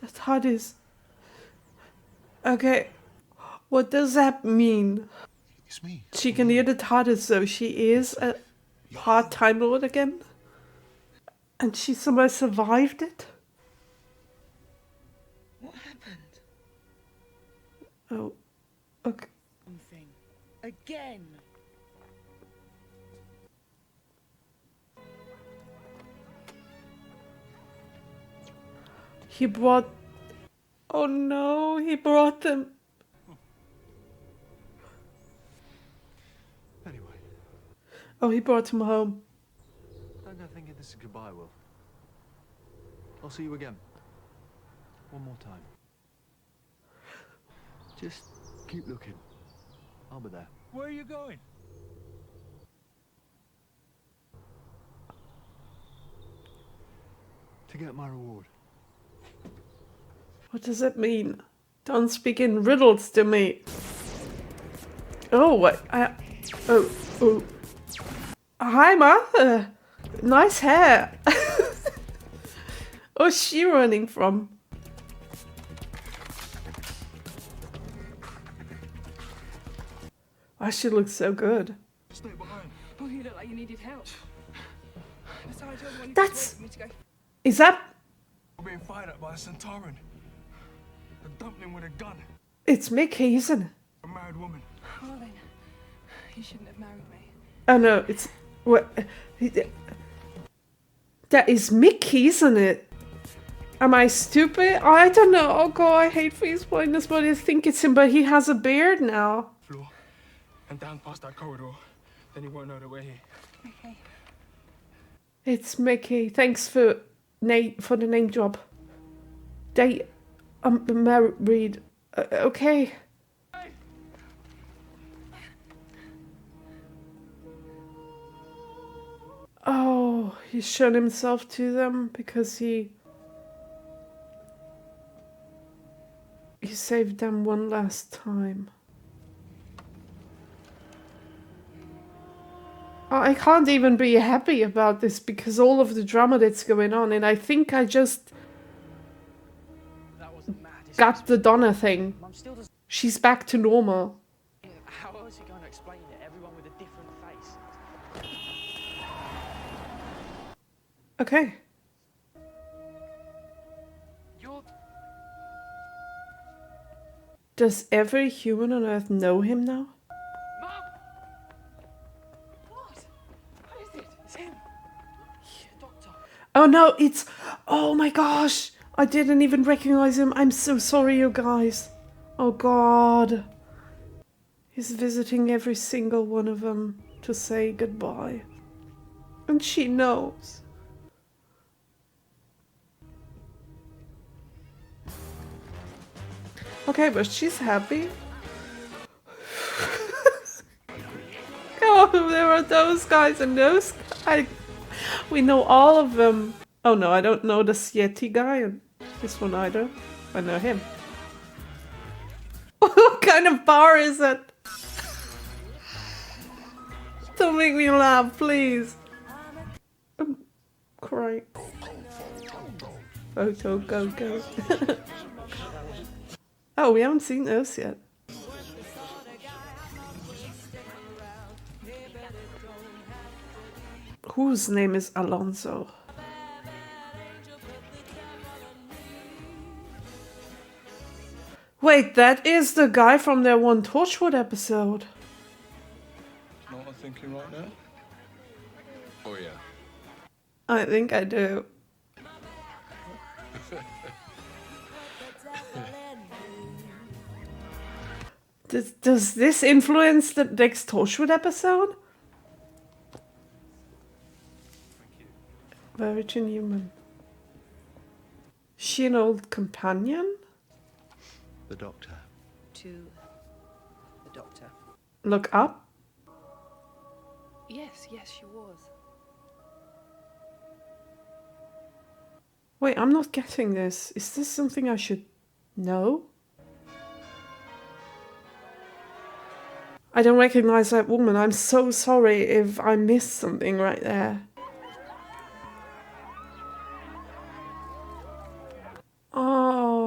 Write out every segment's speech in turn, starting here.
The TARDIS. Okay. What does that mean? It's me. She can hear the TARDIS, so she is a part-time Lord again? And she somehow survived it? What happened? Oh. Okay. Something. Again. He brought... Oh no, he brought them. Anyway, Oh, he brought him home. don't go thinking this is goodbye, Will. I'll see you again. One more time. Just keep looking. I'll be there. Where are you going? To get my reward. What does it mean? Don't speak in riddles to me. Oh, what? Oh. Hi, Martha. Nice hair. Where's she running from? Why she looks so good. Stay behind. Oh, you look like you needed help. Besides, you're the one who That's- persuaded me to go. Is that... We're being fired at by a Centauran. A dumpling with a gun. It's Mickey, isn't it? A married woman. Well then, you shouldn't have married me. Oh no, it's... What? That is Mickey, isn't it? Am I stupid? I don't know. Oh god, I hate face blindness, but I think it's him, but he has a beard now. Floor. And down past that corridor. Then he won't know that we're here. Okay. It's Mickey. Thanks for the name drop. I'm married. Okay. Oh, he's shown himself to them because he saved them one last time. I can't even be happy about this because all of the drama that's going on, and I think I just got the Donna thing. She's back to normal. How else are you going to explain it? Everyone with a different face. Okay. Does every human on Earth know him now? What? What is it? It's him. Doctor. Oh no, it's... Oh my gosh! I didn't even recognize him. I'm so sorry, you guys. Oh god. He's visiting every single one of them to say goodbye. And she knows. Okay, but she's happy. Oh, there are those guys and those guys. We know all of them. Oh no, I don't know this Yeti guy and this one either. I know him. What kind of bar is it? Don't make me laugh, please. I'm crying. Photo, go. Oh, we haven't seen those yet. Whose name is Alonso? Wait, that is the guy from their one Torchwood episode. Know what I'm thinking right now? Oh yeah. I think I do. Does this influence the next Torchwood episode? Virgin human. She an old companion? The doctor. To the doctor. Look up. Yes, she was. Wait, I'm not getting this. Is this something I should know? I don't recognize that woman. I'm so sorry if I missed something right there. Oh.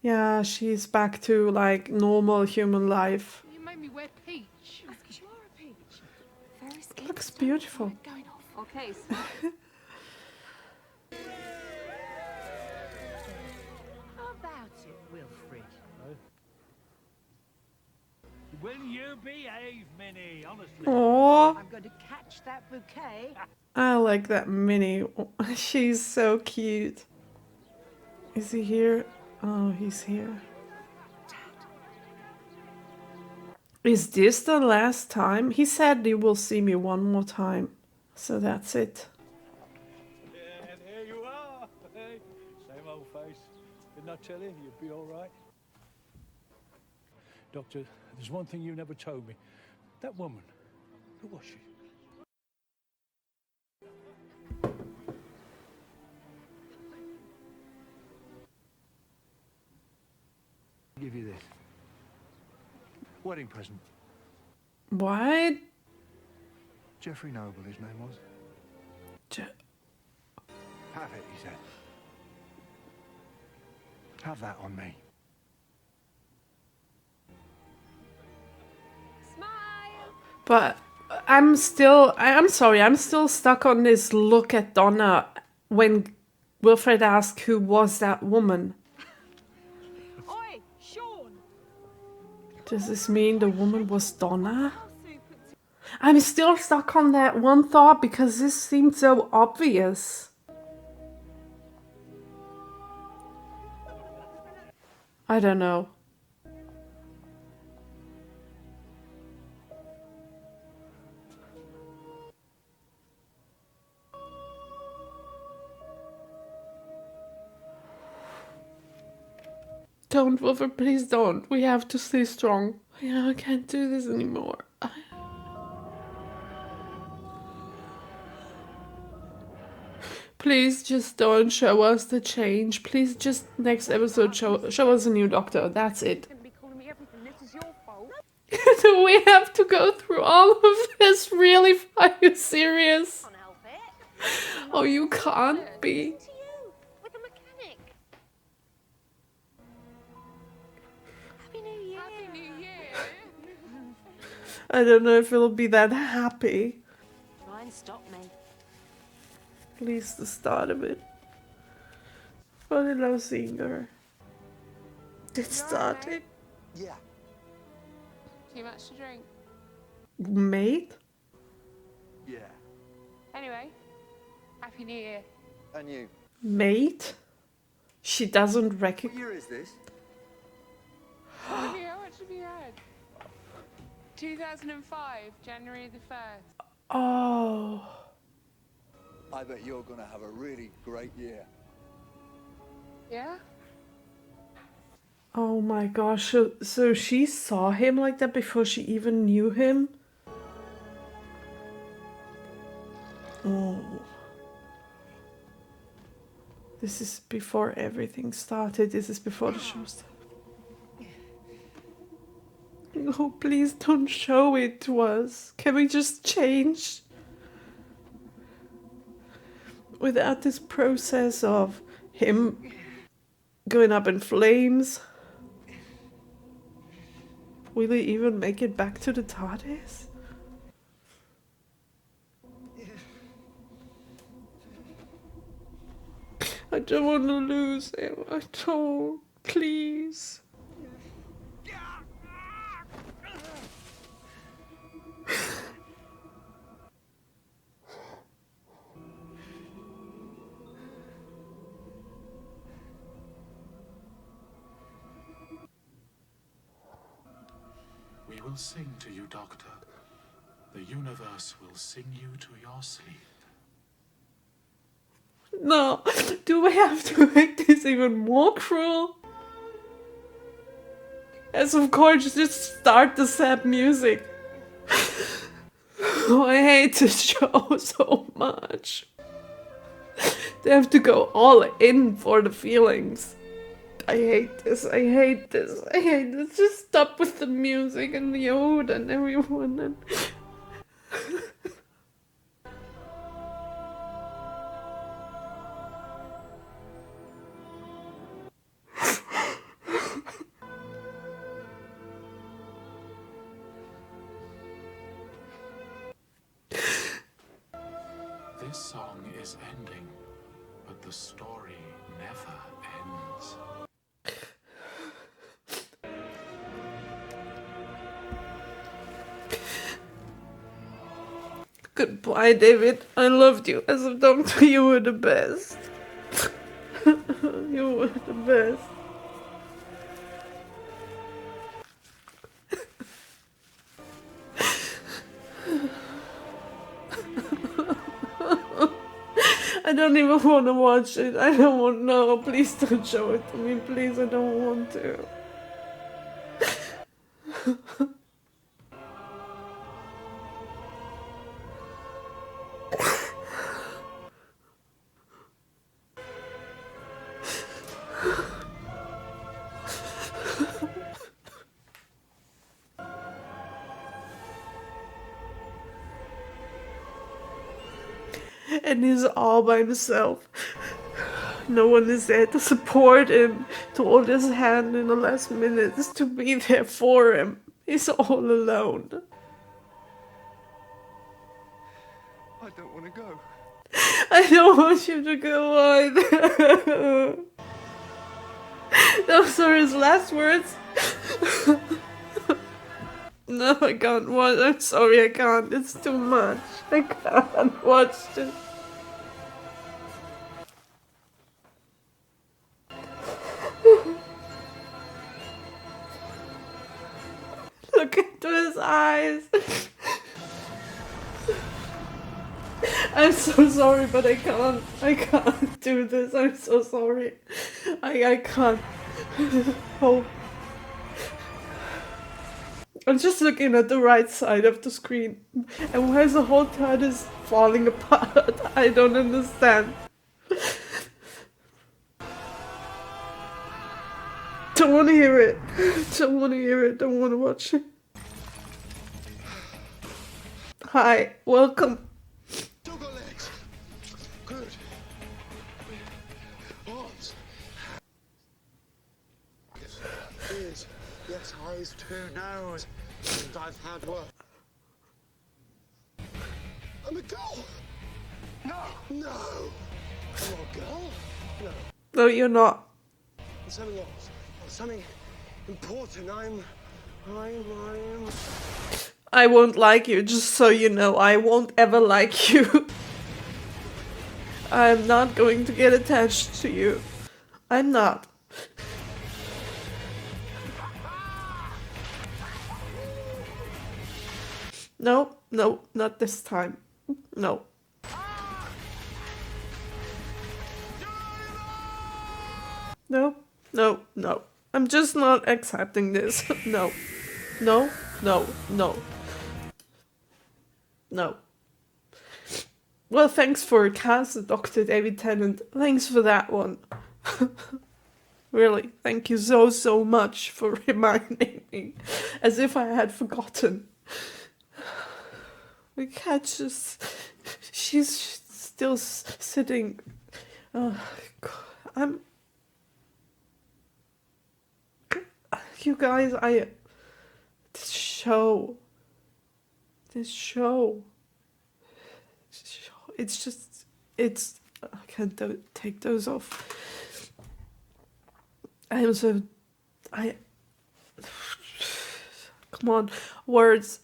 Yeah, she's back to like normal human life. You made me wear peach. That's because you are a peach. Very skinny. Looks beautiful. Right, going off. Okay, How about it, Wilfred? Will you behave, Minnie? Honestly. Oh, I'm going to catch that bouquet. I like that Minnie. She's so cute. Is he here? Oh, he's here. Is this the last time? He said you will see me one more time. So that's it. Yeah, and here you are. Hey, same old face. Didn't I tell you you'd be all right? Doctor, there's one thing you never told me. That woman, who was she? Give you this. Wedding present. What? Jeffrey Noble, his name was. Have it, he said. Have that on me. But I'm sorry, I'm still stuck on this look at Donna when Wilfred asked who was that woman. Oi, Sean! Does this mean the woman was Donna? I'm still stuck on that one thought because this seemed so obvious. I don't know. Don't, Wilfred, please don't. We have to stay strong. Yeah, I can't do this anymore. Please just don't show us the change. Please just next episode show us a new doctor. That's it. You're gonna be calling me everything. This is your fault. Do we have to go through all of this? Really? Are you serious? Can't help it. Oh, you can't be. To you, with the mechanic. Happy New Year. Happy New Year. I don't know if it'll be that happy. Try and stop me. At least the start of it. But I love seeing her. It started. Yeah. Too much to drink. Mate? Yeah. Anyway, Happy New Year. And you? Mate? She doesn't What recognize. year is this? How much have you had? 2005, January the 1st. Oh. I bet you're gonna have a really great year. Yeah? Oh my gosh. So she saw him like that before she even knew him? Oh. This is before everything started. This is before the show started. No, please don't show it to us. Can we just change? Without this process of him going up in flames. Will he even make it back to the TARDIS? I don't want to lose him. I don't. Please. We will sing to you, Doctor. The universe will sing you to your sleep. No. Do we have to make this even more cruel? As of course, just start the sad music. Oh, I hate this show so much. They have to go all in for the feelings. I hate this, I hate this, I hate this. Just stop with the music and the ode and everyone. And This song is ending, but the story never ends. Goodbye, David. I loved you as a doctor. You were the best. You were the best. I don't even want to watch it. I don't want. No, please don't show it to me. Please, I don't want to. And he's all by himself. No one is there to support him, to hold his hand in the last minutes, to be there for him. He's all alone. I don't want to go. I don't want you to go either. Those are his last words. No, I can't watch. I'm sorry, I can't. It's too much. I can't watch this. Look into his eyes. I'm so sorry, but I can't. I can't do this. I'm so sorry. I can't. Oh. I'm just looking at the right side of the screen. And why is the whole TARDIS falling apart? I don't understand. Don't want to hear it. Don't want to hear it. Don't want to watch it. Hi. Welcome. Still got legs. Good. Arms. Ears. Yes, eyes too. Nose. And I've had work. I'm a girl. No. No. I'm not a girl. No. No, you're not. And something else. Something important. I won't like you, just so you know. I won't ever like you. I'm not going to get attached to you. I'm not. No, no, not this time. No. No, no, no. I'm just not accepting this. No. No, no, no. No. Well, thanks for cast, Dr. David Tennant. Thanks for that one. Really, thank you so, so much for reminding me. As if I had forgotten. The cat just... She's still sitting... Oh, God. You guys, This show... It's just... I can't take those off. Come on, words.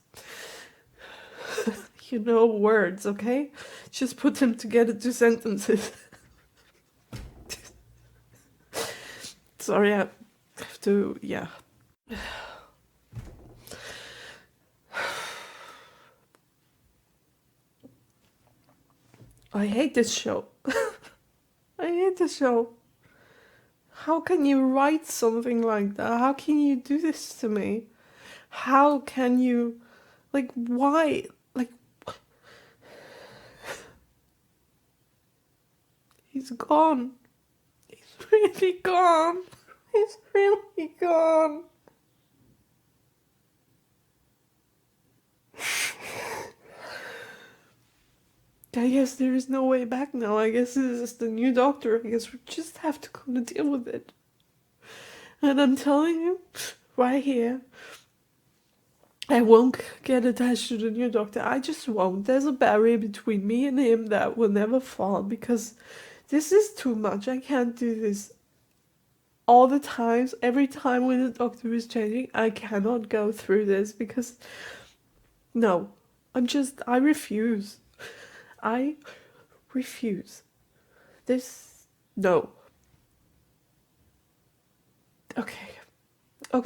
You know words, okay? Just put them together, 2 sentences. Sorry, I have to, yeah. I hate this show. I hate this show. How can you write something like that? How can you do this to me? How can you... Like, why? Like... He's gone. He's really gone. He's really gone. I guess there is no way back now. I guess this is the new Doctor. I guess we just have to come to deal with it. And I'm telling you, right here, I won't get attached to the new Doctor. I just won't. There's a barrier between me and him that will never fall because this is too much. I can't do this all the times. Every time when the Doctor is changing, I cannot go through this because no, I refuse. I refuse. This, no. Okay. We'll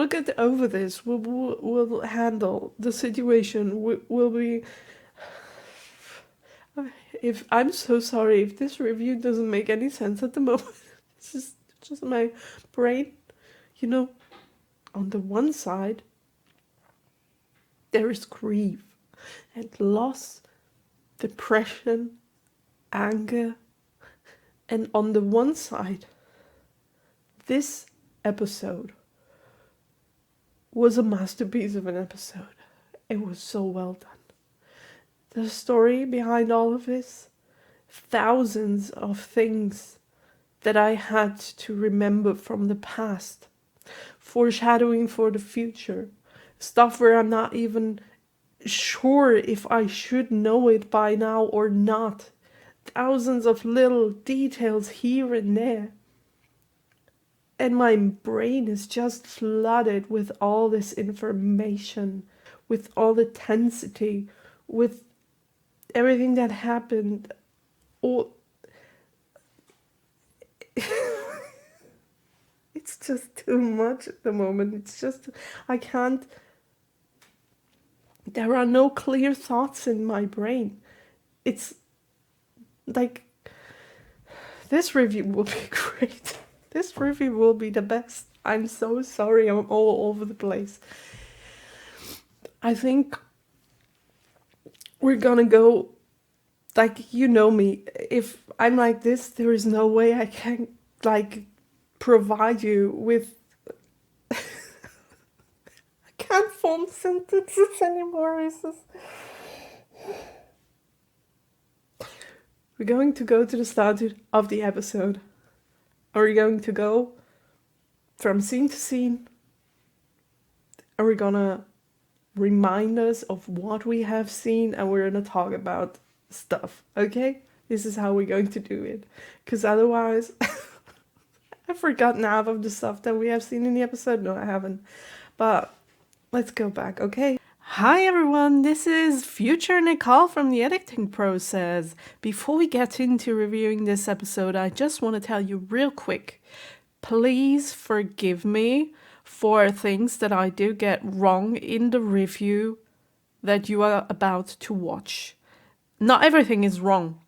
get over this. We'll handle the situation. We'll be. If I'm so sorry if this review doesn't make any sense at the moment. This is just my brain. You know, on the one side, there is grief and loss, depression, anger, and on the one side, this episode was a masterpiece of an episode. It was so well done. The story behind all of this, thousands of things that I had to remember from the past, foreshadowing for the future, stuff where I'm not even sure if I should know it by now or not, thousands of little details here and there. And my brain is just flooded with all this information, with all the tensity, with everything that happened. It's just too much at the moment. It's just, I can't, there are no clear thoughts in my brain. It's like, this review will be great. This review will be the best. I'm so sorry I'm all over the place. I think we're gonna go, like, you know me. If I'm like this, there is no way I can, like, provide you with... I can't form sentences anymore. We're going to go to the start of the episode. Are we going to go from scene to scene? Are we gonna remind us of what we have seen and we're gonna talk about stuff, okay? This is how we're going to do it. Because otherwise, I've forgotten half of the stuff that we have seen in the episode. No, I haven't. But let's go back, okay? Hi everyone, this is future Nicole from the editing process. Before we get into reviewing this episode, I just want to tell you real quick, please forgive me for things that I do get wrong in the review that you are about to watch. Not everything is wrong,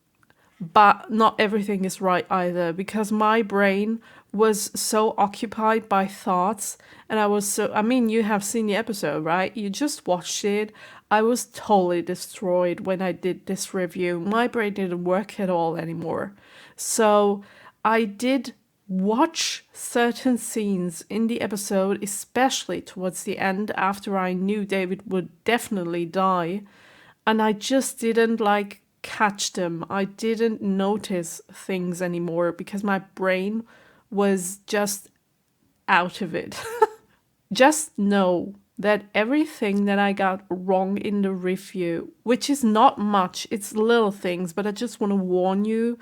but not everything is right either, because my brain was so occupied by thoughts, and you have seen the episode, right? You just watched it. I was totally destroyed when I did this review. My brain didn't work at all anymore. So I did watch certain scenes in the episode, especially towards the end after I knew David would definitely die, and I just didn't catch them. I didn't notice things anymore because my brain was just out of it. Just know that everything that I got wrong in the review, which is not much, it's little things, but I just want to warn you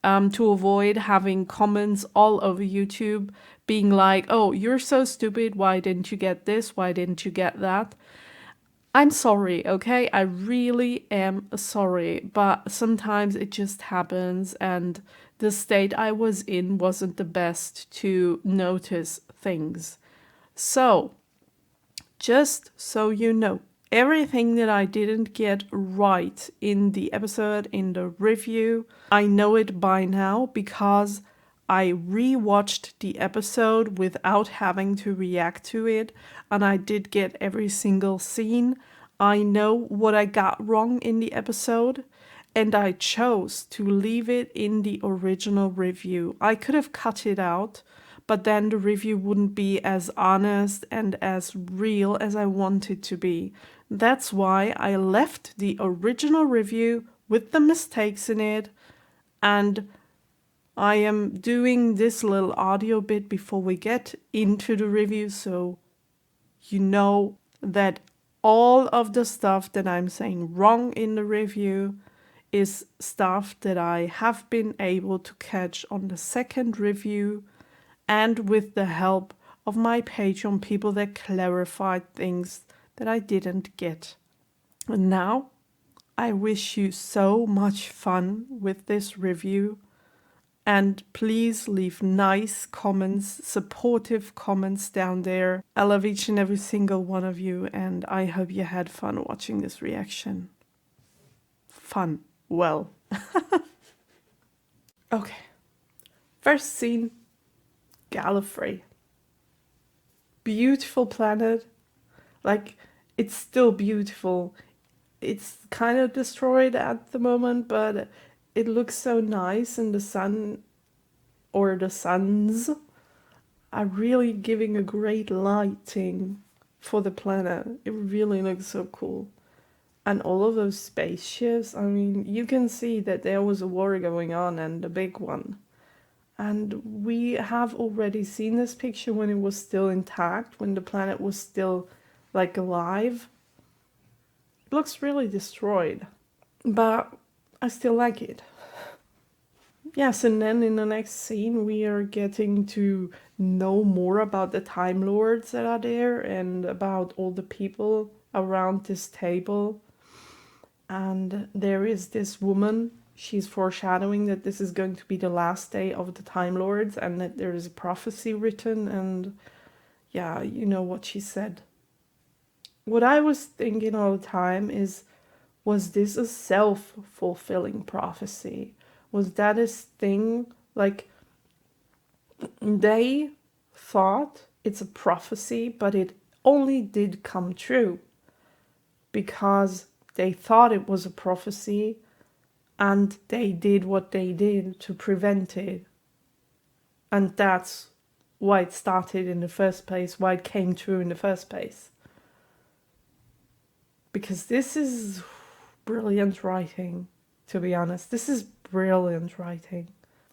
to avoid having comments all over YouTube being like, oh, you're so stupid, why didn't you get this, why didn't you get that? I'm sorry, okay? I really am sorry, but sometimes it just happens, and the state I was in wasn't the best to notice things. So, just so you know, everything that I didn't get right in the episode, in the review, I know it by now because I rewatched the episode without having to react to it, and I did get every single scene. I know what I got wrong in the episode, and I chose to leave it in the original review. I could have cut it out, but then the review wouldn't be as honest and as real as I wanted to be. That's why I left the original review with the mistakes in it, and I am doing this little audio bit before we get into the review, so you know that all of the stuff that I'm saying wrong in the review is stuff that I have been able to catch on the second review and with the help of my Patreon people that clarified things that I didn't get. And now I wish you so much fun with this review. And please leave nice comments, supportive comments down there. I love each and every single one of you, and I hope you had fun watching this reaction. Fun. Well. Okay. First scene, Gallifrey. Beautiful planet. Like, it's still beautiful. It's kind of destroyed at the moment, but it looks so nice, and the sun, or the suns, are really giving a great lighting for the planet. It really looks so cool. And all of those spaceships, I mean, you can see that there was a war going on, and a big one. And we have already seen this picture when it was still intact, when the planet was still, like, alive. It looks really destroyed, but I still like it. Yes, and then in the next scene we are getting to know more about the Time Lords that are there and about all the people around this table. And there is this woman, she's foreshadowing that this is going to be the last day of the Time Lords and that there is a prophecy written, and yeah, you know what she said. What I was thinking all the time is, was this a self-fulfilling prophecy? Was that a thing? Like, they thought it's a prophecy, but it only did come true because they thought it was a prophecy and they did what they did to prevent it. And that's why it started in the first place, why it came true in the first place. Because this is brilliant writing, to be honest. This is brilliant writing.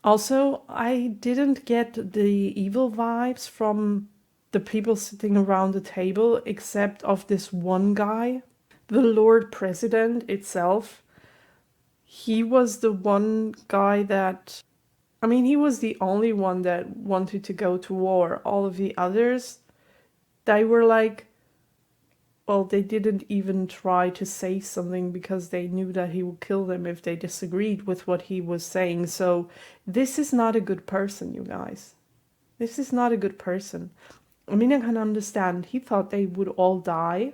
Also, I didn't get the evil vibes from the people sitting around the table, except of this one guy. The Lord President itself. He was the one guy that... I mean, he was the only one that wanted to go to war. All of the others, they were like... Well, they didn't even try to say something because they knew that he would kill them if they disagreed with what he was saying. So this is not a good person, you guys. This is not a good person. I mean, I can understand. He thought they would all die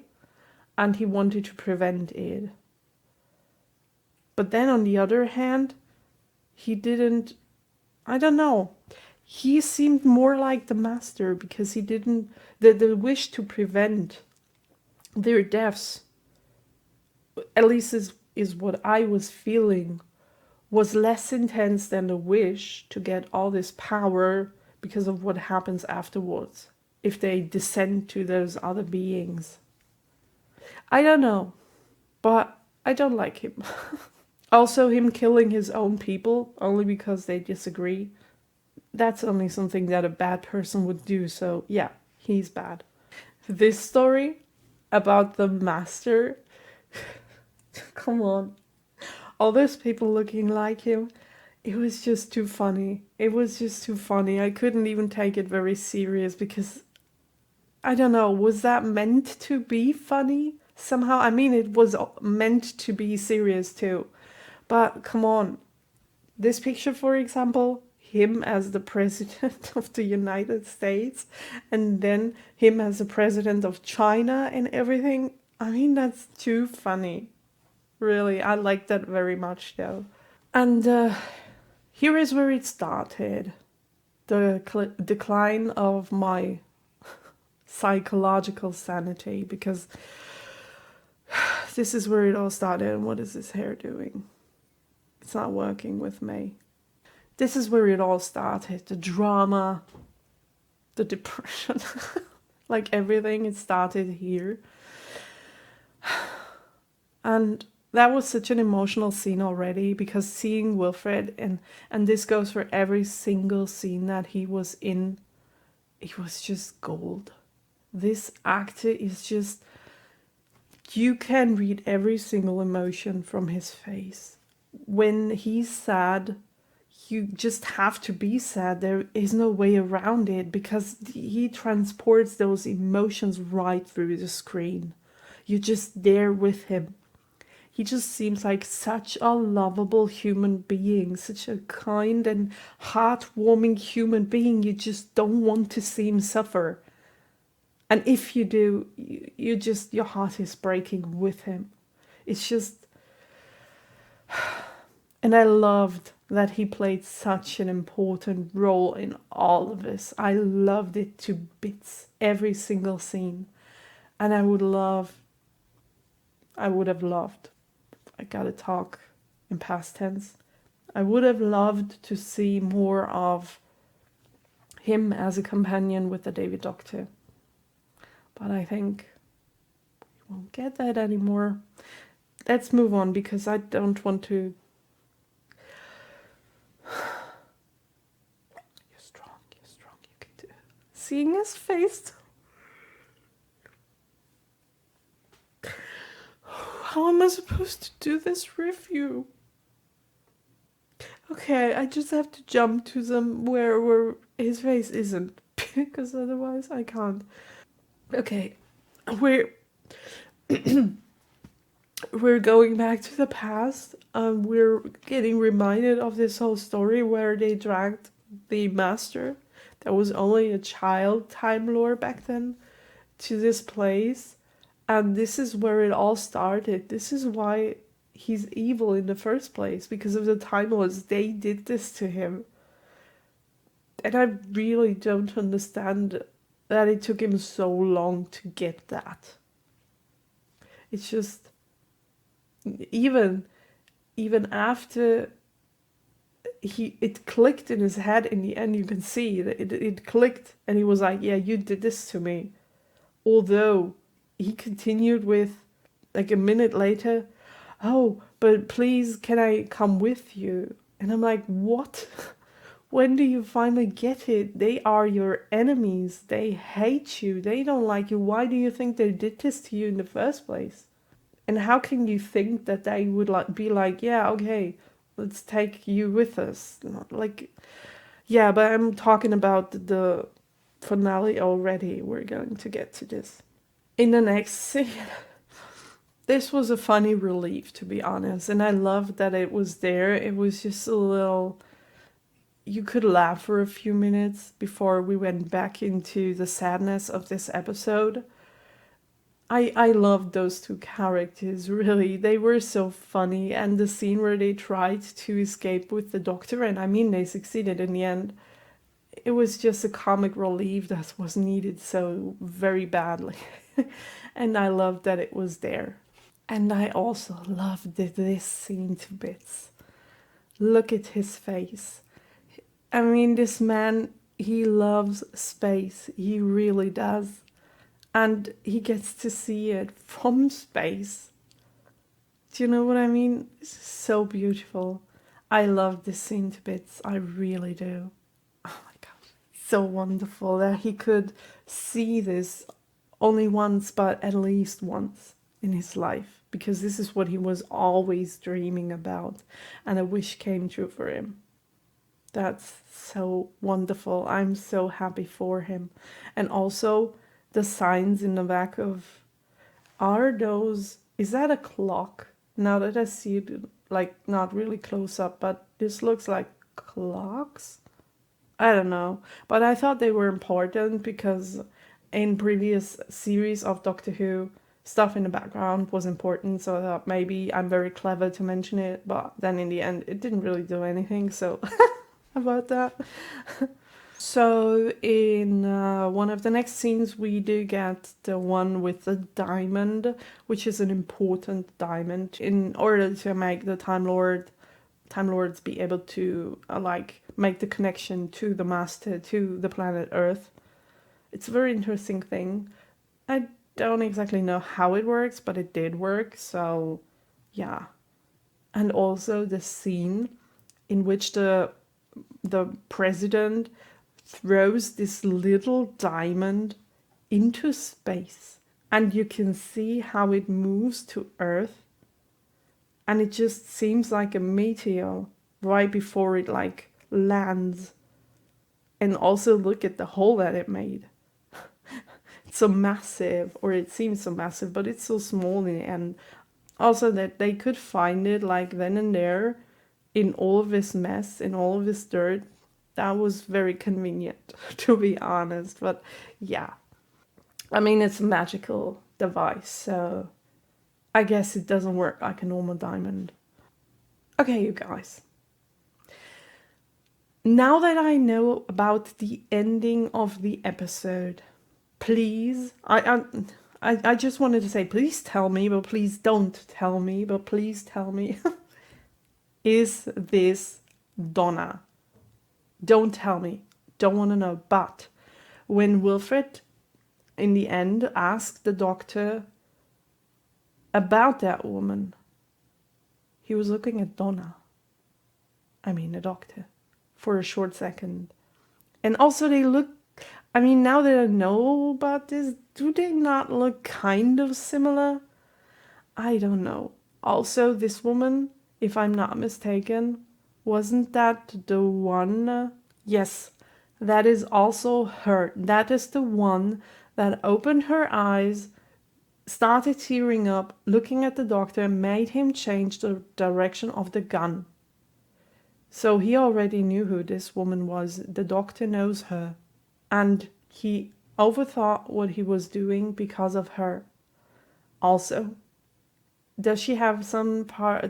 and he wanted to prevent it. But then on the other hand, he didn't... I don't know. He seemed more like the Master because he didn't... The wish to prevent their deaths, at least is what I was feeling, was less intense than the wish to get all this power because of what happens afterwards if they descend to those other beings. I don't know, but I don't like him. Also, him killing his own people only because they disagree, that's only something that a bad person would do, so yeah, he's bad. This story about the Master, come on, all those people looking like him, it was just too funny. It was just too funny. I couldn't even take it very serious because, I don't know, was that meant to be funny somehow? I mean, it was meant to be serious too, but come on. This picture, for example, him as the president of the United States, and then him as the president of China and everything. I mean, that's too funny. Really, I like that very much though. And here is where it started. The decline of my psychological sanity, because this is where it all started. And what is this hair doing? It's not working with me. This is where it all started. The drama, the depression, like everything, it started here. And that was such an emotional scene already, because seeing Wilfred, and this goes for every single scene that he was in, it was just gold. This actor is just, you can read every single emotion from his face. When he's sad, you just have to be sad. There is no way around it because he transports those emotions right through the screen. You're just there with him. He just seems like such a lovable human being, such a kind and heartwarming human being. You just don't want to see him suffer. And if you do, you just, your heart is breaking with him. It's just, and I loved that he played such an important role in all of this. I loved it to bits, every single scene. And I would have loved, I gotta talk in past tense. I would have loved to see more of him as a companion with the David Doctor. But I think we won't get that anymore. Let's move on because I don't want to. You're strong, you can do it. Seeing his face. How am I supposed to do this review? Okay, I just have to jump to them where his face isn't, because otherwise I can't. Okay, we're we're going back to the past. We're getting reminded of this whole story where they dragged the master, that was only a child Time Lord back then, to this place. And this is where it all started. This is why he's evil in the first place, because of the Time Lords. They did this to him. And I really don't understand that it took him so long to get that. It's just, even after it clicked in his head in the end, you can see that it clicked, and he was like, yeah, you did this to me. Although he continued with, like a minute later, oh, but please, can I come with you? And I'm like, what? When do you finally get it? They are your enemies. They hate you. They don't like you. Why do you think they did this to you in the first place? And how can you think that they would be like, yeah, okay, let's take you with us? Like, yeah, but I'm talking about the finale already. We're going to get to this in the next scene. This was a funny relief, to be honest, and I loved that it was there. It was just a little, you could laugh for a few minutes before we went back into the sadness of this episode. I loved those two characters, really. They were so funny, and the scene where they tried to escape with the Doctor, and I mean they succeeded in the end, it was just a comic relief that was needed so very badly. And I loved that it was there. And I also loved this scene to bits. Look at his face. I mean, this man, he loves space. He really does. And he gets to see it from space. Do you know what I mean? It's so beautiful. I love this scene to bits. I really do. Oh my gosh. So wonderful that he could see this only once, but at least once in his life. Because this is what he was always dreaming about. And a wish came true for him. That's so wonderful. I'm so happy for him. And also, the signs in the back of, is that a clock? Now that I see it, like, not really close up, but this looks like clocks? I don't know. But I thought they were important because in previous series of Doctor Who, stuff in the background was important, so I thought maybe I'm very clever to mention it, but then in the end it didn't really do anything, so about that. So in one of the next scenes we do get the one with the diamond, which is an important diamond in order to make the Time Lords be able to like make the connection to the master, to the planet Earth. It's a very interesting thing. I don't exactly know how it works, but it did work, so yeah. And also the scene in which the president throws this little diamond into space, and you can see how it moves to Earth, and it just seems like a meteor right before it like lands. And also look at the hole that it made. It's so massive, or it seems so massive, but it's so small in the end. Also that they could find it like then and there in all of this mess, in all of this dirt. That was very convenient, to be honest. But yeah, I mean, it's a magical device, so I guess it doesn't work like a normal diamond. Okay, you guys. Now that I know about the ending of the episode, please, I just wanted to say, please tell me, but please don't tell me, but please tell me. Is this Donna? Don't tell me. Don't want to know. But when Wilfred, in the end, asked the doctor about that woman, he was looking at Donna. I mean, the doctor. For a short second. And also they look, I mean, now that I know about this, do they not look kind of similar? I don't know. Also, this woman, if I'm not mistaken, wasn't that the one? Yes, that is also her. That is the one that opened her eyes, started tearing up, looking at the doctor, made him change the direction of the gun. So he already knew who this woman was. The doctor knows her. And he overthought what he was doing because of her. Also, does she have some power,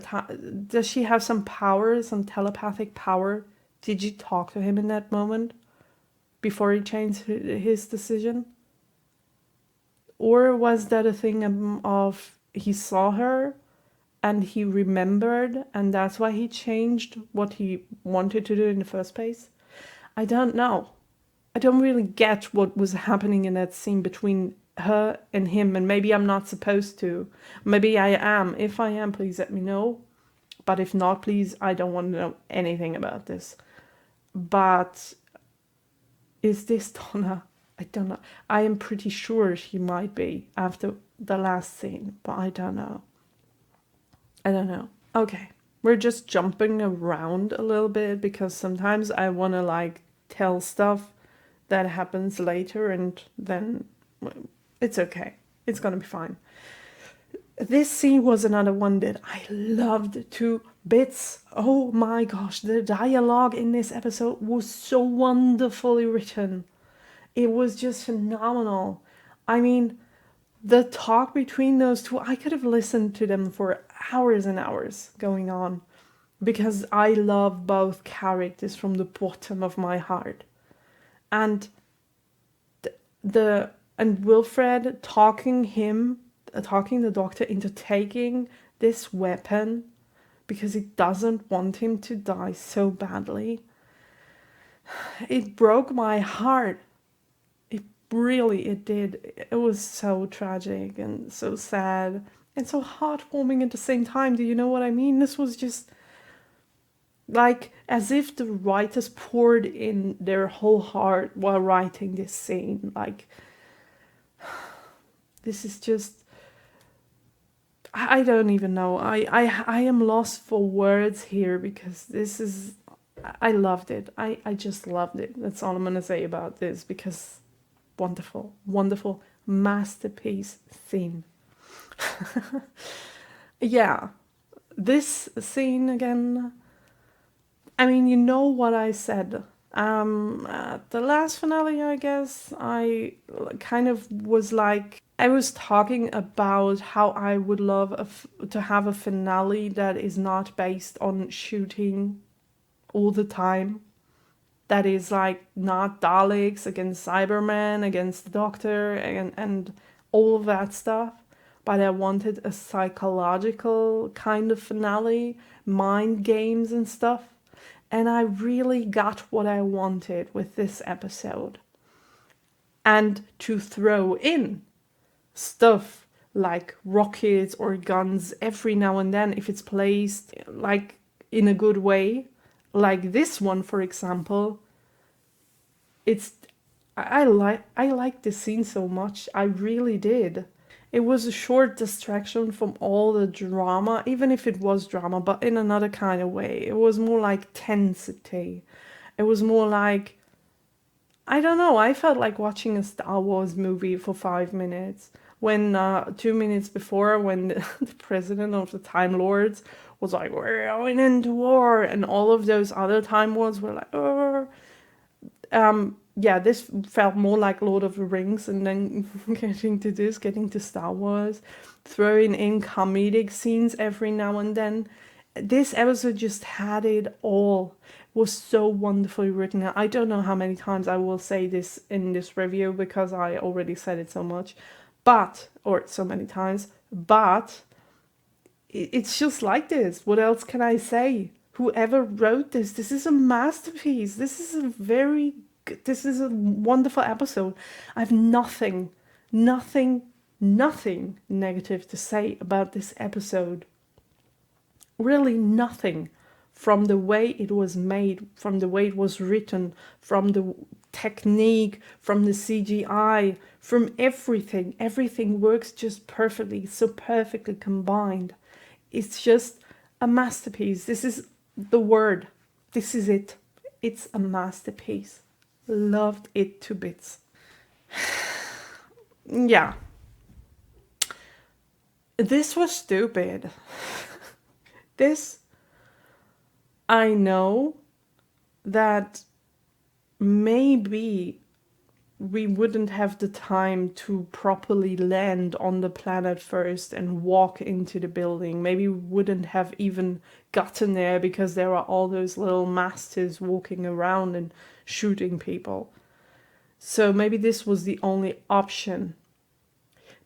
some telepathic power? Did you talk to him in that moment before he changed his decision? Or was that a thing of he saw her and he remembered, and that's why he changed what he wanted to do in the first place? I don't know. I don't really get what was happening in that scene between her and him, and maybe I'm not supposed to. Maybe I am. If I am, please let me know. But if not, please, I don't want to know anything about this. But is this Donna? I don't know. I am pretty sure she might be after the last scene, but I don't know. I don't know. Okay, we're just jumping around a little bit because sometimes I want to like tell stuff that happens later, and then it's okay. It's gonna be fine. This scene was another one that I loved to bits. Oh my gosh, the dialogue in this episode was so wonderfully written. It was just phenomenal. I mean, the talk between those two, I could have listened to them for hours and hours going on, because I love both characters from the bottom of my heart. And and Wilfred talking the doctor into taking this weapon because he doesn't want him to die so badly. It broke my heart. It did. It was so tragic and so sad and so heartwarming at the same time. Do you know what I mean? This was just like as if the writers poured in their whole heart while writing this scene. Like, this is just, I don't even know. I am lost for words here because this is, I loved it. I just loved it. That's all I'm gonna say about this, because wonderful, wonderful masterpiece scene. Yeah, this scene again, I mean, you know what I said. At the last finale, I guess, I kind of was like, I was talking about how I would love to have a finale that is not based on shooting all the time. That is like not Daleks against Cybermen, against the Doctor, and all of that stuff. But I wanted a psychological kind of finale, mind games and stuff. And I really got what I wanted with this episode. And to throw in stuff like rockets or guns every now and then, if it's placed like in a good way, like this one, for example, I like this scene so much. I really did. It was a short distraction from all the drama, even if it was drama, but in another kind of way. It was more like tensity. It was more like, I don't know, I felt like watching a Star Wars movie for 5 minutes. When 2 minutes before, when the president of the Time Lords was like, we're going into war, and all of those other Time Lords were like, oh. Yeah, this felt more like Lord of the Rings, and then getting to Star Wars, throwing in comedic scenes every now and then. This episode just had it all. It was so wonderfully written. I don't know how many times I will say this in this review because I already said it so much, or so many times, but it's just like this. What else can I say? Whoever wrote this is a masterpiece. This is a wonderful episode. I have nothing negative to say about this episode. Really nothing. From the way it was made, from the way it was written, from the technique, from the CGI, from everything. Everything works just perfectly, so perfectly combined. It's just a masterpiece. This is the word. This is it. It's a masterpiece. Loved it to bits. Yeah. This was stupid. This, I know that maybe we wouldn't have the time to properly land on the planet first and walk into the building. Maybe we wouldn't have even gotten there because there are all those little masters walking around and shooting people. So maybe this was the only option.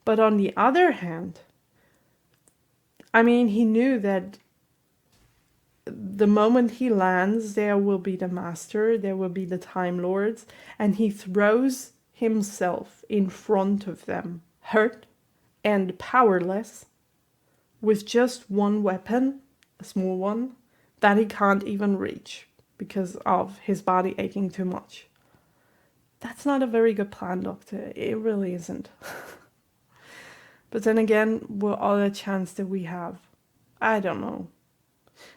But on the other hand, I mean, he knew that the moment he lands, there will be the Master, there will be the Time Lords, and he throws himself in front of them, hurt and powerless, with just one weapon, a small one, that he can't even reach because of his body aching too much. That's not a very good plan, Doctor. It really isn't. But then again, what other chance do we have? I don't know.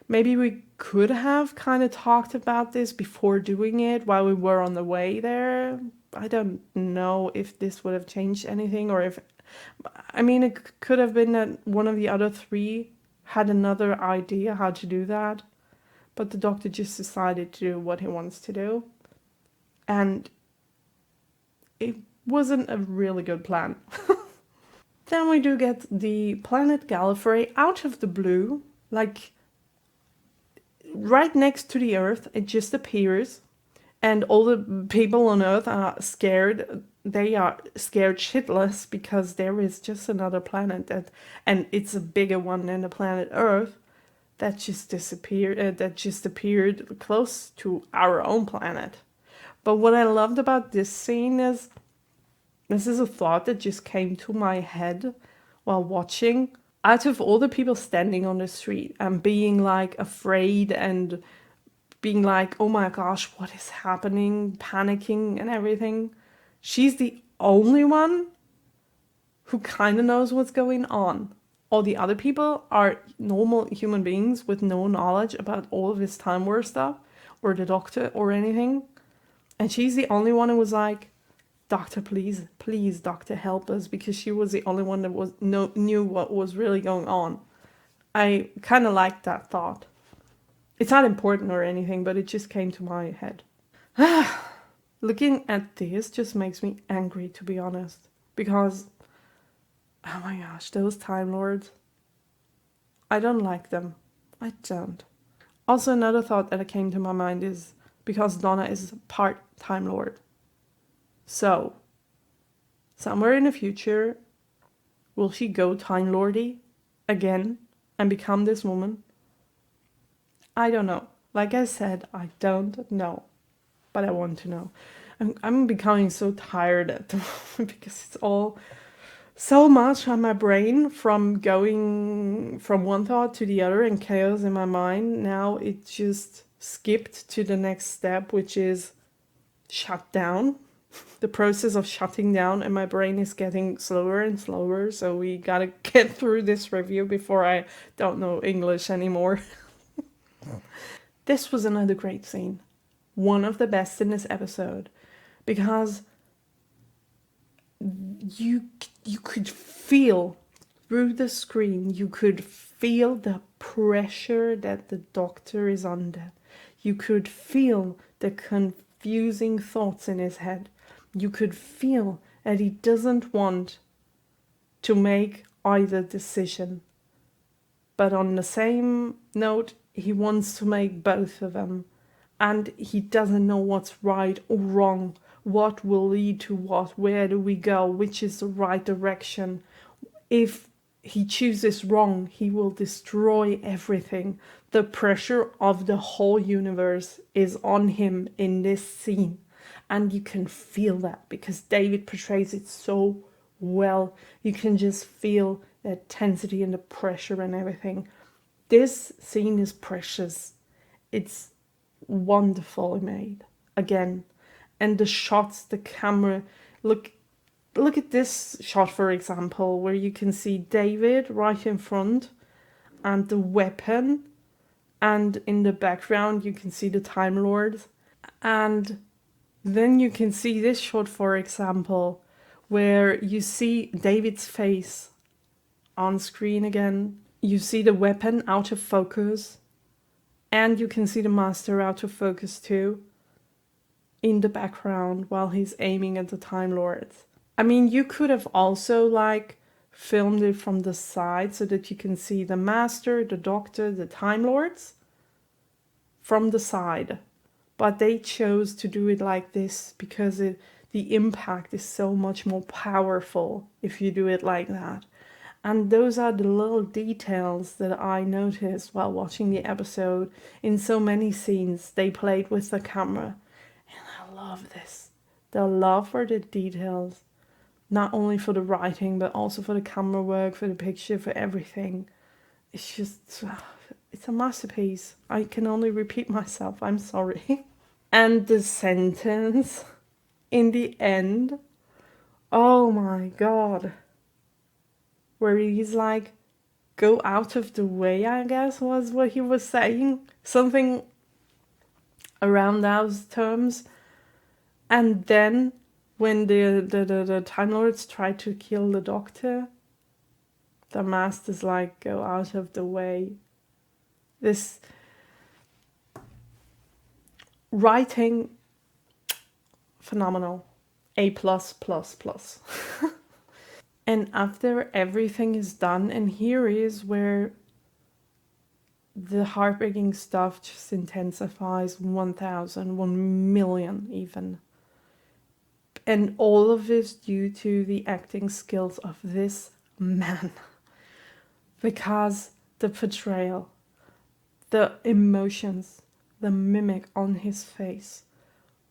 Maybe we could have kind of talked about this before doing it while we were on the way there. I don't know if this would have changed anything, or if... I mean, it could have been that one of the other three had another idea how to do that. But the Doctor just decided to do what he wants to do. And it wasn't a really good plan. Then we do get the planet Gallifrey out of the blue, like right next to the Earth. It just appears, and all the people on Earth are scared. They are scared shitless because there is just another planet and it's a bigger one than the planet Earth that just disappeared. That just appeared close to our own planet. But what I loved about this scene is, this is a thought that just came to my head while watching. Out of all the people standing on the street and being like afraid and being like, oh my gosh, what is happening, panicking and everything, she's the only one who kind of knows what's going on. All the other people are normal human beings with no knowledge about all of this Time War stuff or the Doctor or anything. And she's the only one who was like, Doctor, please, Doctor, help us, because she was the only one that knew what was really going on. I kind of liked that thought. It's not important or anything, but it just came to my head. Looking at this just makes me angry, to be honest, because, oh my gosh, those Time Lords, I don't like them. I don't. Also, another thought that came to my mind is because Donna is part Time Lord. So, somewhere in the future, will she go Time Lordy again and become this woman? I don't know. Like I said, I don't know, but I want to know. I'm becoming so tired at the moment because it's all so much on my brain from going from one thought to the other and chaos in my mind. Now it just skipped to the next step, which is shut down. the process of shutting down, and my brain is getting slower and slower. So we gotta get through this review before I don't know English anymore. This was another great scene. One of the best in this episode. Because you could feel through the screen, you could feel the pressure that the Doctor is under. You could feel the confusing thoughts in his head. You could feel that he doesn't want to make either decision. But on the same note, he wants to make both of them. And he doesn't know what's right or wrong. What will lead to what? Where do we go? Which is the right direction? If he chooses wrong, he will destroy everything. The pressure of the whole universe is on him in this scene. And you can feel that because David portrays it so well. You can just feel the intensity and the pressure and everything. This scene is precious. It's wonderfully made. Again. And the shots, the camera. Look at this shot, for example, where you can see David right in front and the weapon. And in the background, you can see the Time Lords. And then you can see this shot, for example, where you see David's face on screen again. You see the weapon out of focus. And you can see the Master out of focus too. In the background while he's aiming at the Time Lords. I mean, you could have also filmed it from the side so that you can see the Master, the Doctor, the Time Lords from the side. But they chose to do it like this because the impact is so much more powerful if you do it like that. And those are the little details that I noticed while watching the episode. In so many scenes, they played with the camera. And I love this. The love for the details. Not only for the writing, but also for the camera work, for the picture, for everything. It's just, it's a masterpiece. I can only repeat myself. I'm sorry. And the sentence in the end. Oh my God. Where he's like, go out of the way, I guess was what he was saying. Something around those terms. And then when the Time Lords try to kill the Doctor, the Master's like, go out of the way. This writing, phenomenal. A++++. And after everything is done, and here is where the heartbreaking stuff just intensifies 1,000, 1,000,000 even. And all of this due to the acting skills of this man. Because the portrayal, the emotions, the mimic on his face.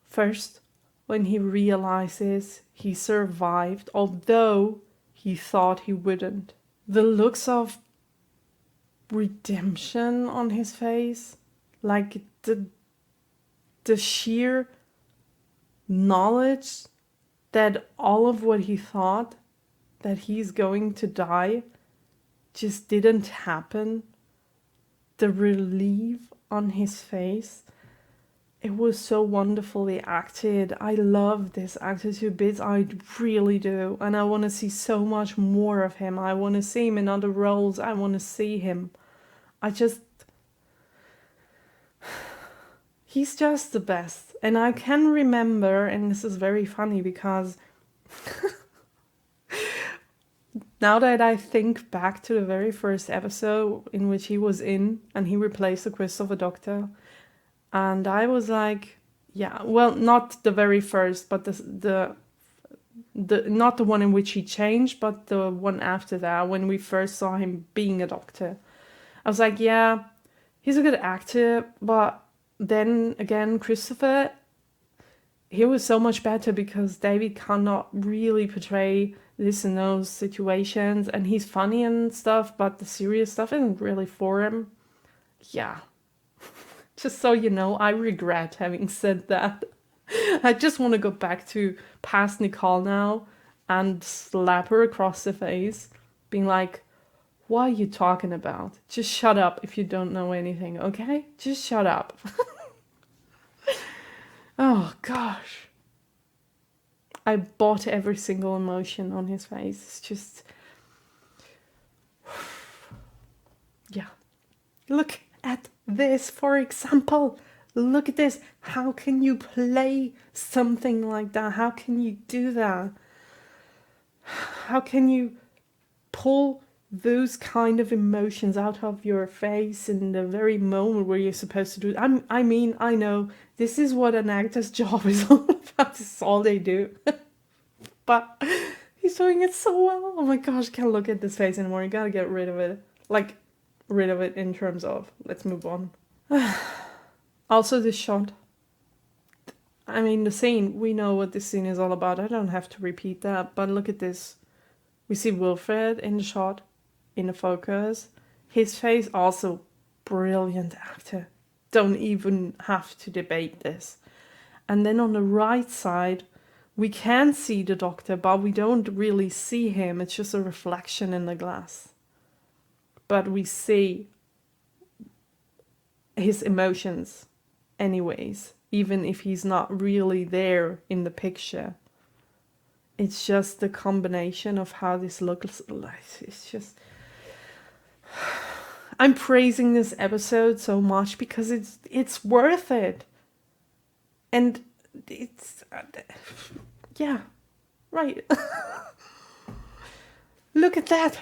First, when he realizes he survived, although he thought he wouldn't. The looks of redemption on his face, like the sheer knowledge that all of what he thought, that he's going to die, just didn't happen. The relief on his face. It was so wonderfully acted. I love this actor to bits. I really do. And I want to see so much more of him. I want to see him in other roles. I want to see him. He's just the best. And I can remember, and this is very funny because now that I think back to the very first episode in which he was in and he replaced the Christopher Doctor. And I was like, yeah, well, not the very first, but the not the one in which he changed, but the one after that, when we first saw him being a Doctor. I was like, yeah, he's a good actor, but then again, Christopher, he was so much better because David cannot really portray this in those situations, and he's funny and stuff, but the serious stuff isn't really for him. Yeah. Just so you know, I regret having said that. I just want to go back to past Nicole now and slap her across the face, being like, what are you talking about? Just shut up if you don't know anything, okay? Just shut up. Oh, gosh. I bought every single emotion on his face. It's just... Yeah. Look at this, for example. Look at this. How can you play something like that? How can you do that? How can you pull those kind of emotions out of your face in the very moment where you're supposed to do it? I mean, I know this is what an actor's job is all about. This is all they do. But he's doing it so well. Oh my gosh, can't look at this face anymore. You gotta get rid of it. Like, rid of it in terms of, let's move on. Also, this shot. I mean, the scene, we know what this scene is all about. I don't have to repeat that, but look at this. We see Wilfred in the shot, in the focus. His face also brilliant actor. Don't even have to debate this. And then on the right side, we can see the Doctor, but we don't really see him. It's just a reflection in the glass. But we see his emotions anyways, even if he's not really there in the picture. It's just the combination of how this looks like. It's just... I'm praising this episode so much because it's worth it. And it's... yeah, right. Look at that.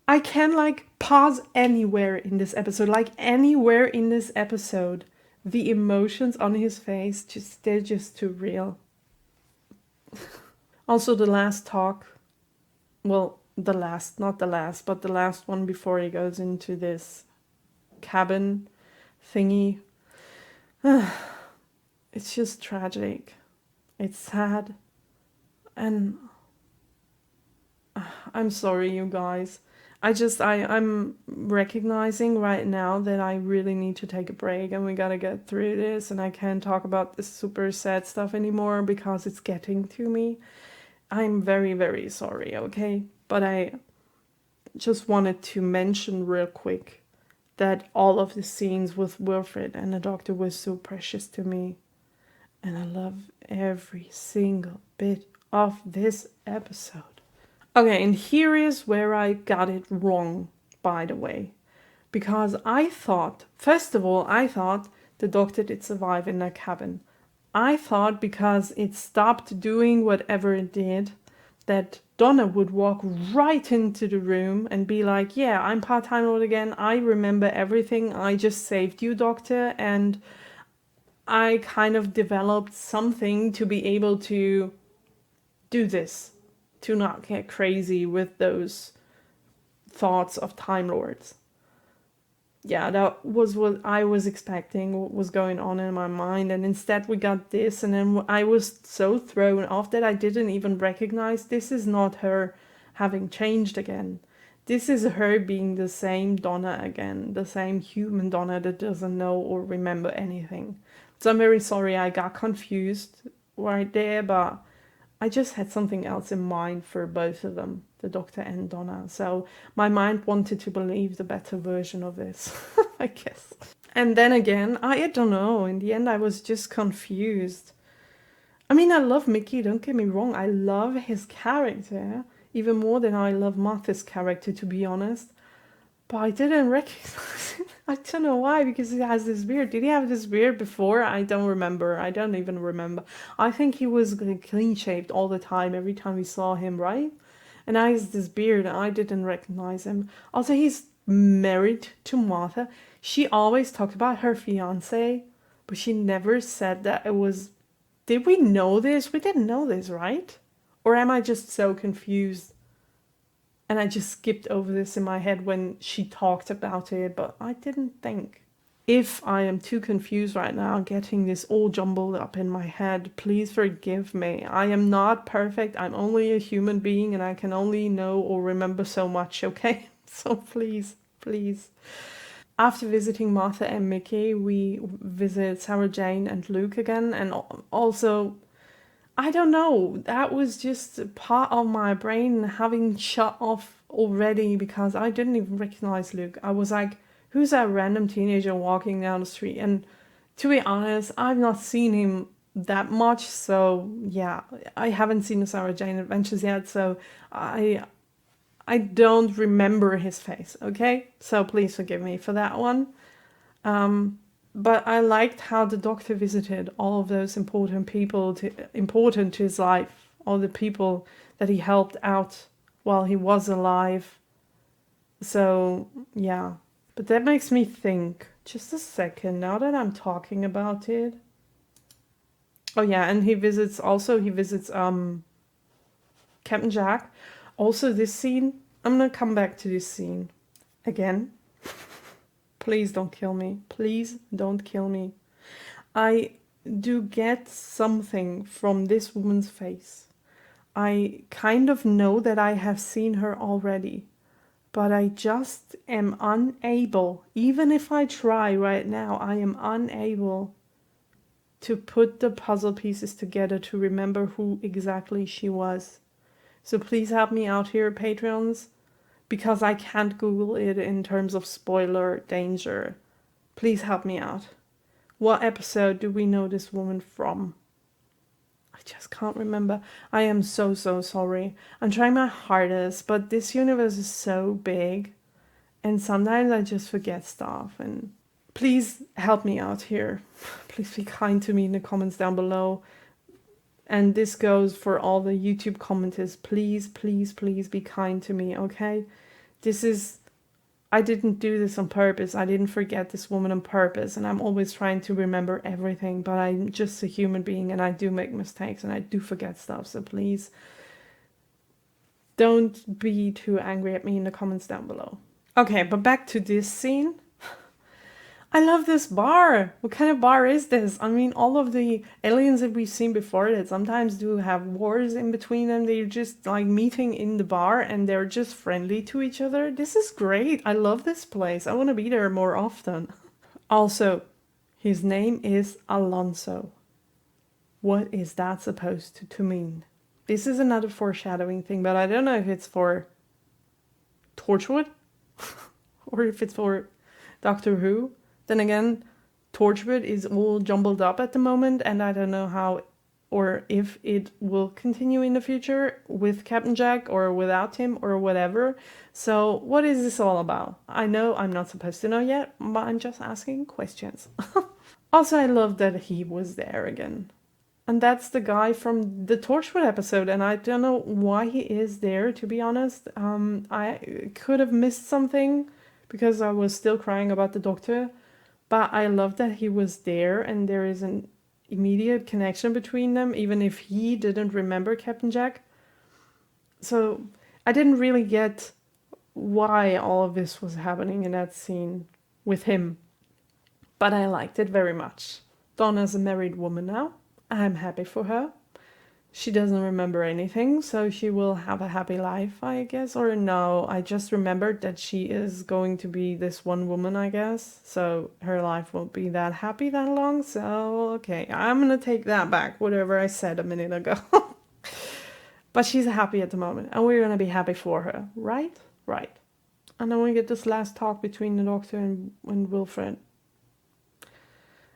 I can like pause anywhere in this episode. Like anywhere in this episode. The emotions on his face, they're just too real. Also, the last talk, well, not the last, but the last one before he goes into this cabin thingy. It's just tragic. It's sad. And I'm sorry, you guys. I'm recognizing right now that I really need to take a break and we gotta get through this, and I can't talk about this super sad stuff anymore because it's getting to me. I'm very, very sorry, okay? But I just wanted to mention real quick that all of the scenes with Wilfred and the Doctor was so precious to me. And I love every single bit of this episode. Okay, and here is where I got it wrong, by the way. Because I thought, first of all, the Doctor did survive in that cabin. I thought because it stopped doing whatever it did, that Donna would walk right into the room and be like, yeah, I'm part-time Lord again, I remember everything, I just saved you, Doctor, and I kind of developed something to be able to do this. To not get crazy with those thoughts of Time Lords. Yeah, that was what I was expecting, what was going on in my mind, and instead we got this, and then I was so thrown off that I didn't even recognize this is not her having changed again. This is her being the same Donna again, the same human Donna that doesn't know or remember anything. So I'm very sorry I got confused right there, but I just had something else in mind for both of them, the Doctor and Donna. So my mind wanted to believe the better version of this, I guess. And then again, I don't know. In the end, I was just confused. I mean, I love Mickey, don't get me wrong. I love his character, even more than I love Martha's character, to be honest. But I didn't recognize him. I don't know why, because he has this beard. Did he have this beard before? I don't remember. I don't even remember. I think he was clean-shaved all the time, every time we saw him, right? And now he has this beard, and I didn't recognize him. Also, he's married to Martha. She always talked about her fiancé, but she never said that it was... Did we know this? We didn't know this, right? Or am I just so confused? And I just skipped over this in my head when she talked about it, but I didn't think. If I am too confused right now, getting this all jumbled up in my head, please forgive me. I am not perfect. I'm only a human being and I can only know or remember so much, okay? So please, please. after visiting Martha and Mickey, we visit Sarah Jane and Luke again, and also, I don't know, that was just part of my brain having shut off already because I didn't even recognize Luke. I was like, who's that random teenager walking down the street? And to be honest, I've not seen him that much, so yeah, I haven't seen the Sarah Jane Adventures yet, so I don't remember his face, okay? So please forgive me for that one. But I liked how the Doctor visited all of those important people, important to his life, all the people that he helped out while he was alive. So, yeah. But that makes me think, just a second, now that I'm talking about it. Oh yeah, and he visits Captain Jack. Also, this scene, I'm gonna come back to this scene again. Please don't kill me. Please don't kill me. I do get something from this woman's face. I kind of know that I have seen her already, but I just am unable, even if I try right now, I am unable to put the puzzle pieces together to remember who exactly she was. So please help me out here, Patreons, because I can't Google it in terms of spoiler danger. Please help me out. What episode do we know this woman from? I just can't remember. I am so sorry. I'm trying my hardest, but this universe is so big, and sometimes I just forget stuff. And please help me out here. Please be kind to me in the comments down below. And this goes for all the YouTube commenters. Please, please, please be kind to me, okay? I didn't do this on purpose. I didn't forget this woman on purpose. And I'm always trying to remember everything. But I'm just a human being and I do make mistakes and I do forget stuff. So please don't be too angry at me in the comments down below. Okay, but back to this scene. I love this bar. What kind of bar is this? I mean, all of the aliens that we've seen before that sometimes do have wars in between them. They're just like meeting in the bar and they're just friendly to each other. This is great. I love this place. I want to be there more often. Also, his name is Alonso. What is that supposed to mean? This is another foreshadowing thing, but I don't know if it's for Torchwood or if it's for Doctor Who. Then again, Torchwood is all jumbled up at the moment, and I don't know how or if it will continue in the future with Captain Jack or without him or whatever. So what is this all about? I know I'm not supposed to know yet, but I'm just asking questions. Also, I love that he was there again. And that's the guy from the Torchwood episode, and I don't know why he is there, to be honest. I could have missed something because I was still crying about the Doctor. But I love that he was there and there is an immediate connection between them, even if he didn't remember Captain Jack. So I didn't really get why all of this was happening in that scene with him. But I liked it very much. Donna's a married woman now. I'm happy for her. She doesn't remember anything, so she will have a happy life, I guess. Or no, I just remembered that she is going to be this one woman, I guess. So her life won't be that happy that long. So, okay, I'm gonna take that back, whatever I said a minute ago. But she's happy at the moment, and we're gonna be happy for her, right? Right. And then we get this last talk between the Doctor and Wilfred.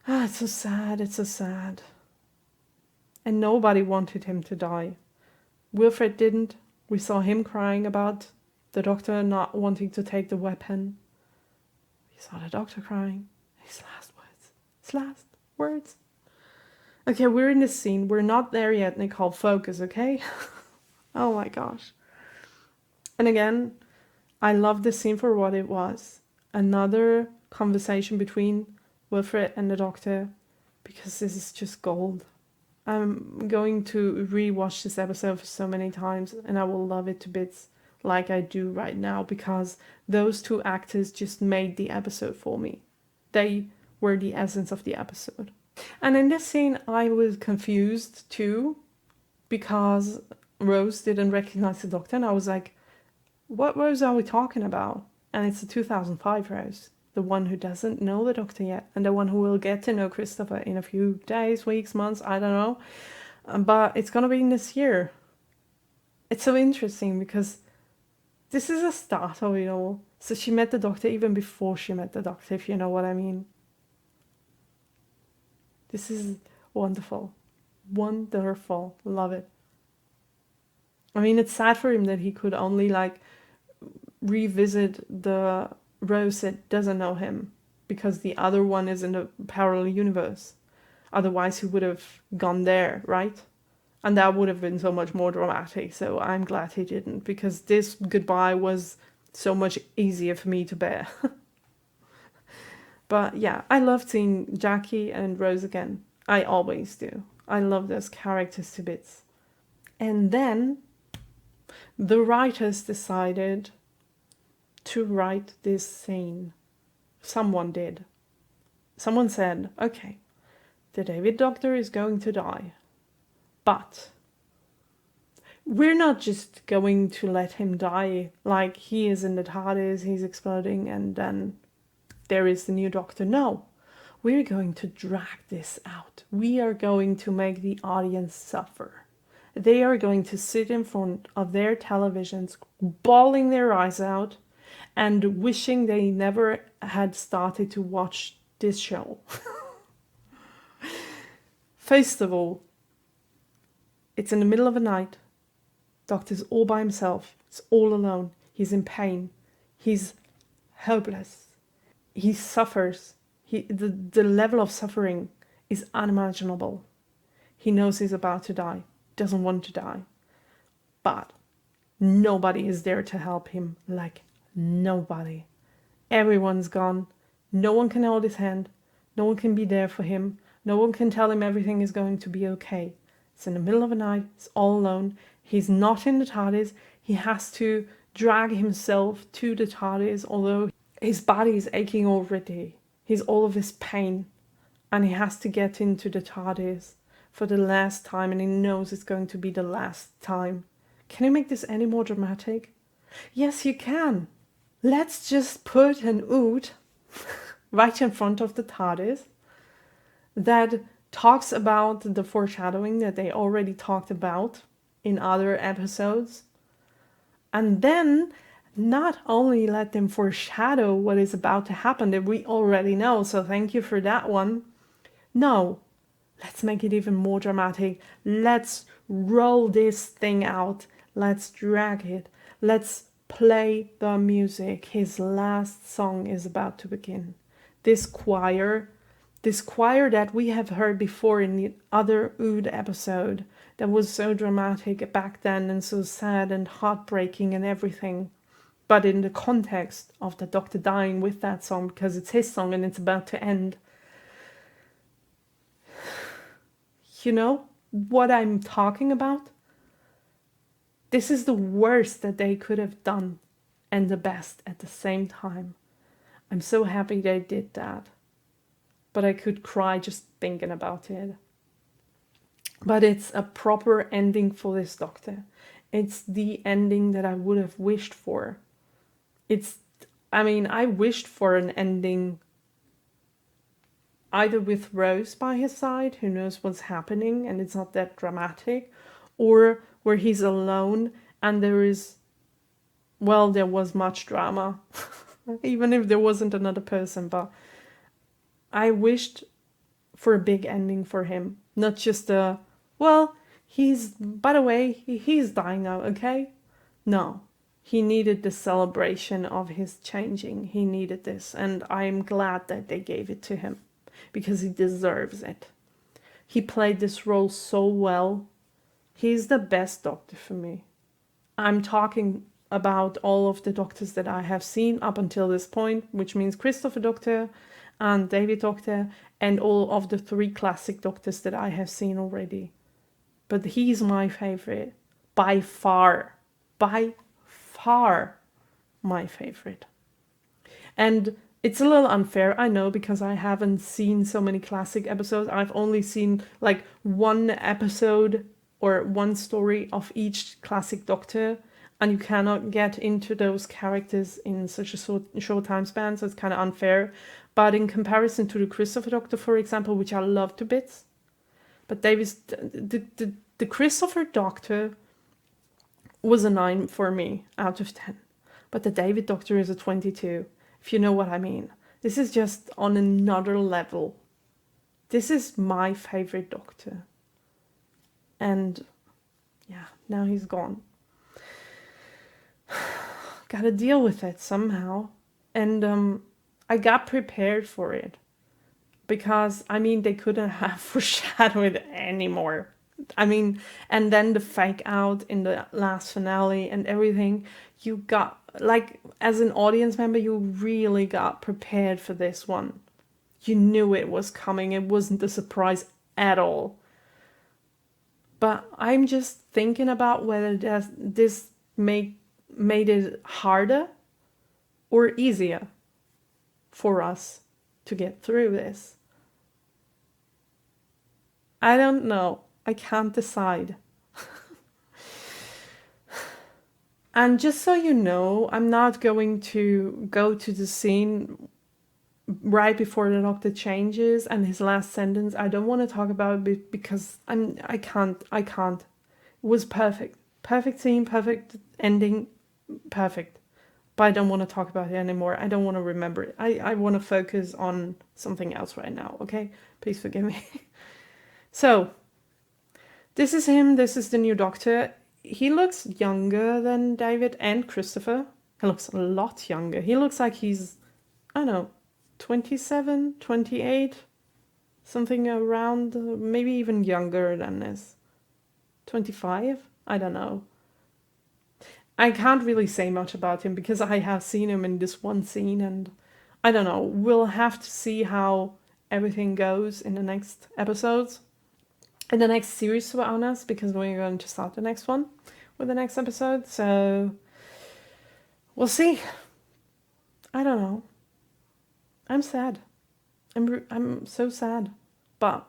Ah, it's so sad, it's so sad. And nobody wanted him to die. Wilfred didn't. We saw him crying about the Doctor not wanting to take the weapon. We saw the Doctor crying. His last words. His last words. Okay, we're in this scene. We're not there yet, Nicole. Focus, okay? Oh my gosh. And again, I love this scene for what it was. Another conversation between Wilfred and the Doctor. Because this is just gold. I'm going to rewatch this episode for so many times and I will love it to bits like I do right now because those two actors just made the episode for me. They were the essence of the episode. And in this scene I was confused too because Rose didn't recognize the Doctor and I was like, what Rose are we talking about? And it's the 2005 Rose, the one who doesn't know the Doctor yet, and the one who will get to know Christopher in a few days, weeks, months, I don't know. But it's gonna be in this year. It's so interesting because this is a start of it all. So she met the Doctor even before she met the Doctor, if you know what I mean. This is wonderful. Wonderful. Love it. I mean, it's sad for him that he could only like revisit the Rose that doesn't know him because the other one is in a parallel universe. Otherwise, he would have gone there, right? And that would have been so much more dramatic. So I'm glad he didn't, because this goodbye was so much easier for me to bear. But yeah, I loved seeing Jackie and Rose again. I always do. I love those characters to bits. And then the writers decided to write this scene. Someone did. Someone said, okay, the David Doctor is going to die. But we're not just going to let him die like he is in the TARDIS, he's exploding, and then there is the new Doctor. No, we're going to drag this out. We are going to make the audience suffer. They are going to sit in front of their televisions, bawling their eyes out, and wishing they never had started to watch this show. First of all, it's in the middle of the night. Doctor's all by himself. He's all alone. He's in pain. He's hopeless. He suffers. The level of suffering is unimaginable. He knows he's about to die. Doesn't want to die. But nobody is there to help him. Like, nobody. Everyone's gone. No one can hold his hand. No one can be there for him. No one can tell him everything is going to be okay. It's in the middle of the night. He's all alone. He's not in the TARDIS. He has to drag himself to the TARDIS, although his body is aching already. He's all of his pain. And he has to get into the TARDIS for the last time, and he knows it's going to be the last time. Can you make this any more dramatic? Yes, you can. Let's just put an ood right in front of the TARDIS that talks about the foreshadowing that they already talked about in other episodes. And then not only let them foreshadow what is about to happen that we already know, so thank you for that one. No, let's make it even more dramatic. Let's roll this thing out. Let's drag it. Let's play the music. His last song is about to begin. This choir that we have heard before in the other Ood episode that was so dramatic back then and so sad and heartbreaking and everything. But in the context of the Doctor dying with that song, because it's his song and it's about to end. You know what I'm talking about? This is the worst that they could have done and the best at the same time. I'm so happy they did that. But I could cry just thinking about it. But it's a proper ending for this Doctor. It's the ending that I would have wished for. I wished for an ending either with Rose by his side, who knows what's happening and it's not that dramatic, or where he's alone and there was much drama, even if there wasn't another person, but I wished for a big ending for him, not just he's dying now, okay? No, he needed the celebration of his changing. He needed this, and I'm glad that they gave it to him, because he deserves it. He played this role so well. He's the best Doctor for me. I'm talking about all of the Doctors that I have seen up until this point, which means Christopher Doctor and David Doctor and all of the 3 classic Doctors that I have seen already. But he's my favorite. By far my favorite. And it's a little unfair, I know, because I haven't seen so many classic episodes. I've only seen like one episode or one story of each classic Doctor. and you cannot get into those characters in such a short time span, so it's kind of unfair. But in comparison to the Christopher Doctor, for example, which I love to bits, but David's the Christopher Doctor was a 9 for me out of 10, but the David Doctor is a 22, if you know what I mean. This is just on another level. This is my favorite Doctor, and yeah, now he's gone. Gotta deal with it somehow. And I got prepared for it. Because, I mean, they couldn't have foreshadowed it anymore. I mean, and then the fake out in the last finale and everything. You got, like, as an audience member, you really got prepared for this one. You knew it was coming. It wasn't a surprise at all. But I'm just thinking about whether this made it harder or easier for us to get through this. I don't know. I can't decide. And just so you know, I'm not going to go to the scene right before the Doctor changes and his last sentence. I don't want to talk about it because I can't. It was perfect. Perfect scene, perfect ending, perfect. But I don't want to talk about it anymore. I don't want to remember it. I want to focus on something else right now, okay? Please forgive me. So, this is him. This is the new Doctor. He looks younger than David and Christopher. He looks a lot younger. He looks like he's, I don't know, 27, 28, something around, maybe even younger than this. 25? I don't know. I can't really say much about him because I have seen him in this one scene, and I don't know. We'll have to see how everything goes in the next episodes. In the next series, to be honest, because we're going to start the next one with the next episode. So we'll see. I don't know. I'm sad. I'm so sad. But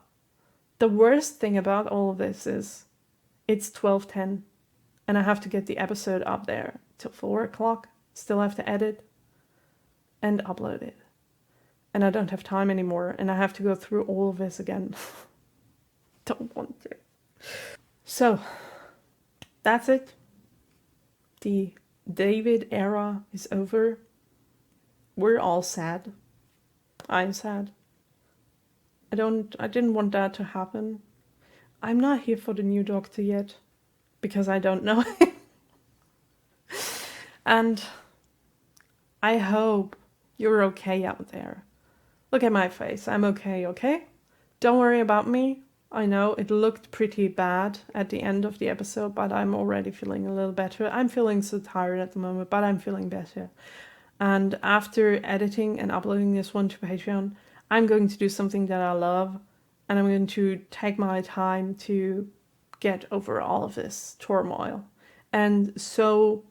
the worst thing about all of this is it's 12:10 and I have to get the episode up there till 4 o'clock. Still have to edit and upload it. And I don't have time anymore, and I have to go through all of this again. Don't want to. So, that's it. The David era is over. We're all sad. I'm sad. I didn't want that to happen. I'm not here for the new Doctor yet, because I don't know him. And I hope you're okay out there. Look at my face. I'm okay, okay? Don't worry about me. I know it looked pretty bad at the end of the episode, but I'm already feeling a little better. I'm feeling so tired at the moment, but I'm feeling better. And after editing and uploading this one to Patreon, I'm going to do something that I love, and I'm going to take my time to get over all of this turmoil. And so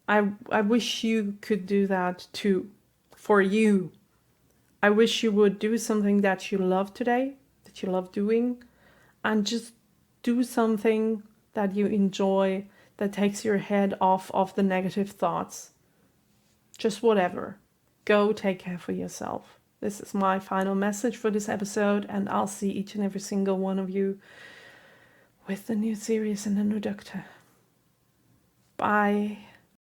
I wish you could do that too, for you. I wish you would do something that you love today, that you love doing, and just do something that you enjoy, that takes your head off of the negative thoughts. Just whatever. Go take care for yourself. This is my final message for this episode, and I'll see each and every single one of you with the new series and the new Doctor. Bye.